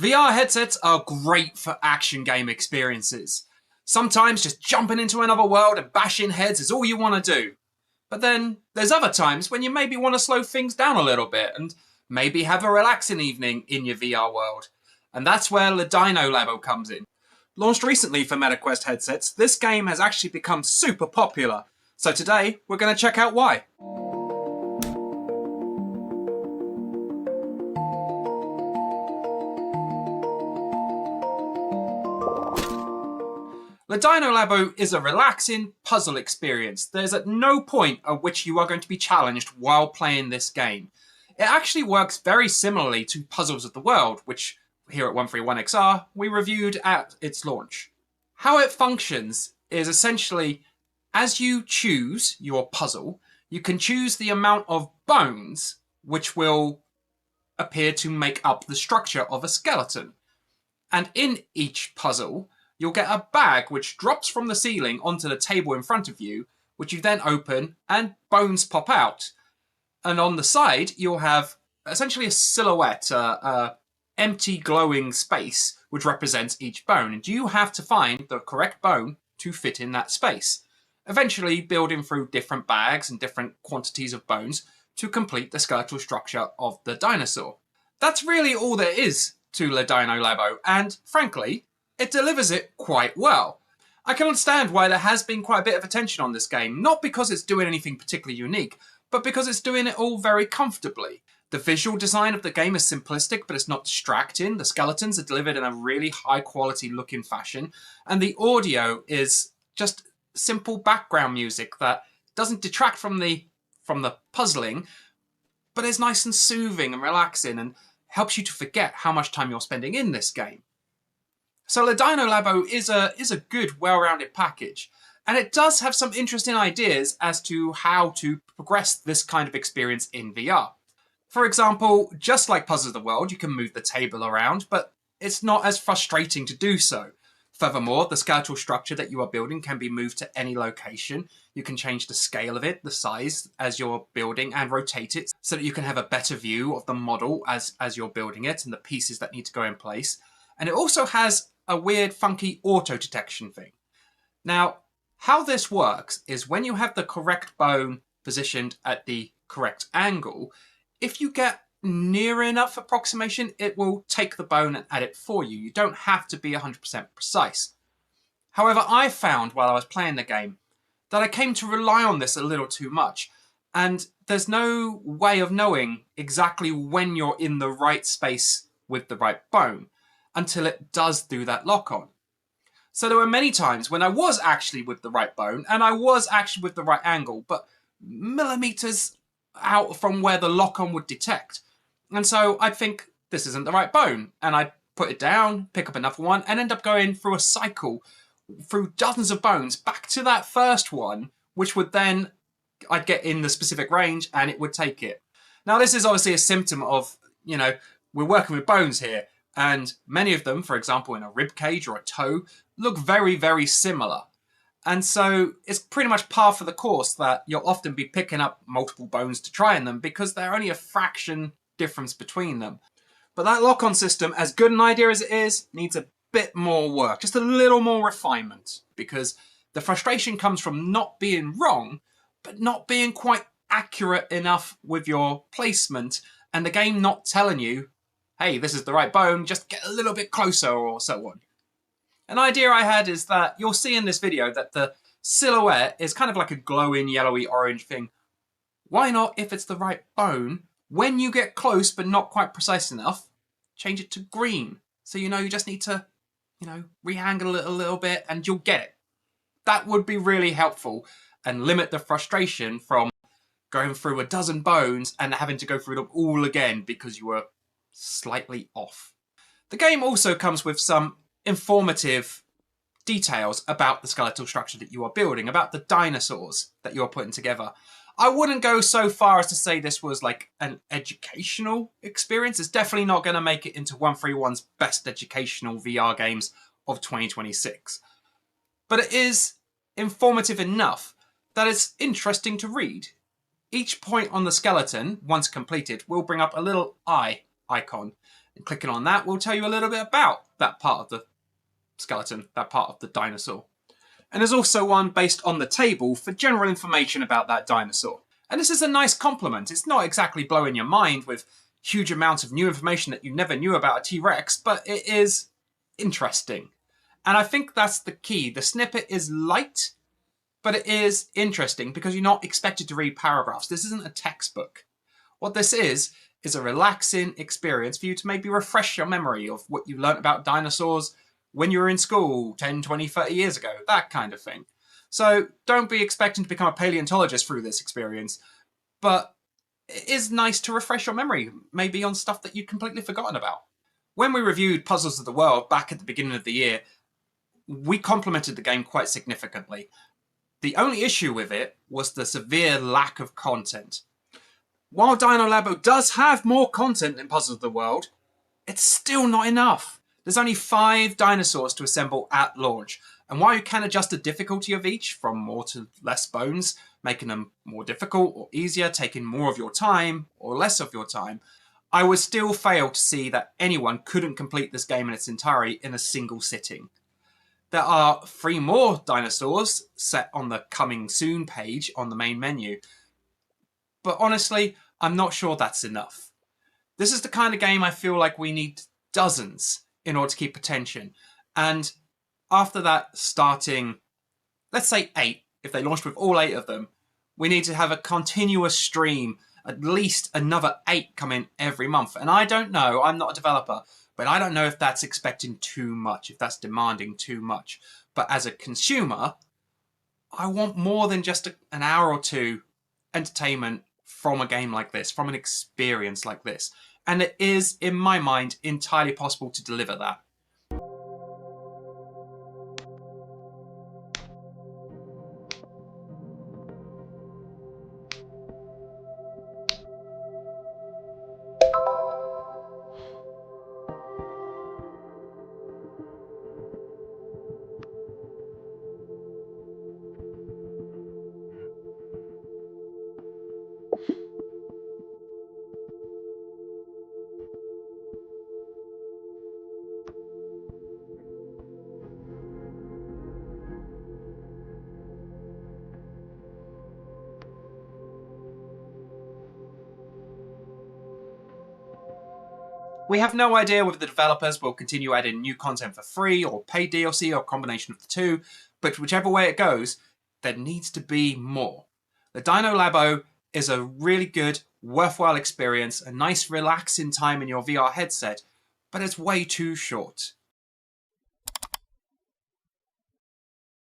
VR headsets are great for action game experiences. Sometimes just jumping into another world and bashing heads is all you want to do. But then there's other times when you maybe want to slow things down a little bit and maybe have a relaxing evening in your VR world. And that's where the Dino Labo comes in. Launched recently for MetaQuest headsets, this game has actually become super popular. So today, we're going to check out why. The Dino Labo is a relaxing puzzle experience. There's at no point at which you are going to be challenged while playing this game. It actually works very similarly to Puzzles of the World, which here at 131XR we reviewed at its launch. How it functions is essentially, as you choose your puzzle, you can choose the amount of bones which will appear to make up the structure of a skeleton. And in each puzzle, you'll get a bag which drops from the ceiling onto the table in front of you, which you then open and bones pop out. And on the side, you'll have essentially a silhouette, empty glowing space, which represents each bone. And you have to find the correct bone to fit in that space, eventually building through different bags and different quantities of bones to complete the skeletal structure of the dinosaur. That's really all there is to the Dino Labo, and frankly, it delivers it quite well. I can understand why there has been quite a bit of attention on this game, not because it's doing anything particularly unique, but because it's doing it all very comfortably. The visual design of the game is simplistic, but it's not distracting. The skeletons are delivered in a really high quality looking fashion, and the audio is just simple background music that doesn't detract from the puzzling, but is nice and soothing and relaxing and helps you to forget how much time you're spending in this game. So the Dino Labo is a good, well-rounded package, and it does have some interesting ideas as to how to progress this kind of experience in VR. For example, just like Puzzles of the World, you can move the table around, but it's not as frustrating to do so. Furthermore, the skeletal structure that you are building can be moved to any location. You can change the scale of it, the size as you're building, and rotate it so that you can have a better view of the model as you're building it and the pieces that need to go in place. And it also has a weird, funky auto-detection thing. Now, how this works is when you have the correct bone positioned at the correct angle, if you get near enough approximation, it will take the bone and add it for you. You don't have to be 100% precise. However, I found while I was playing the game that I came to rely on this a little too much, and there's no way of knowing exactly when you're in the right space with the right bone until it does do that lock-on. So there were many times when I was actually with the right bone and I was actually with the right angle, but millimeters out from where the lock-on would detect. And so I'd think, this isn't the right bone, and I'd put it down, pick up another one, and end up going through a cycle, through dozens of bones, back to that first one, which would then, I'd get in the specific range and it would take it. Now this is obviously a symptom of, we're working with bones here, and many of them, for example, in a rib cage or a toe, look very, very similar. And so it's pretty much par for the course that you'll often be picking up multiple bones to try in them because they're only a fraction difference between them. But that lock-on system, as good an idea as it is, needs a bit more work, just a little more refinement, because the frustration comes from not being wrong, but not being quite accurate enough with your placement, and the game not telling you, hey, this is the right bone, just get a little bit closer or so on. An idea I had is that you'll see in this video that the silhouette is kind of like a glowing yellowy orange thing. Why not, if it's the right bone, when you get close but not quite precise enough, change it to green. So you just need to, re-angle it a little bit and you'll get it. That would be really helpful and limit the frustration from going through a dozen bones and having to go through them all again because you were slightly off. The game also comes with some informative details about the skeletal structure that you are building, about the dinosaurs that you're putting together. I wouldn't go so far as to say this was like an educational experience. It's definitely not going to make it into 131's best educational VR games of 2026. But it is informative enough that it's interesting to read. Each point on the skeleton, once completed, will bring up a little eye icon. And clicking on that will tell you a little bit about that part of the skeleton, that part of the dinosaur. And there's also one based on the table for general information about that dinosaur. And this is a nice complement. It's not exactly blowing your mind with huge amounts of new information that you never knew about a T-Rex, but it is interesting. And I think that's the key. The snippet is light, but it is interesting because you're not expected to read paragraphs. This isn't a textbook. What this is a relaxing experience for you to maybe refresh your memory of what you learnt about dinosaurs when you were in school 10, 20, 30 years ago, that kind of thing. So don't be expecting to become a paleontologist through this experience, but it is nice to refresh your memory, maybe on stuff that you'd completely forgotten about. When we reviewed Puzzles of the World back at the beginning of the year, we complimented the game quite significantly. The only issue with it was the severe lack of content. While Dino Labo does have more content than Puzzles of the World, it's still not enough. There's only 5 dinosaurs to assemble at launch, and while you can adjust the difficulty of each from more to less bones, making them more difficult or easier, taking more of your time or less of your time, I would still fail to see that anyone couldn't complete this game in its entirety in a single sitting. There are 3 more dinosaurs set on the coming soon page on the main menu, but honestly, I'm not sure that's enough. This is the kind of game I feel like we need dozens in order to keep attention. And after that, starting, let's say 8, if they launched with all 8 of them, we need to have a continuous stream, at least another 8 come in every month. And I don't know, I'm not a developer, but I don't know if that's expecting too much, if that's demanding too much. But as a consumer, I want more than just an hour or 2 entertainment from a game like this, from an experience like this. And it is, in my mind, entirely possible to deliver that. We have no idea whether the developers will continue adding new content for free or paid DLC or a combination of the two, but whichever way it goes, there needs to be more. The Dino Labo is a really good, worthwhile experience, a nice relaxing time in your VR headset, but it's way too short.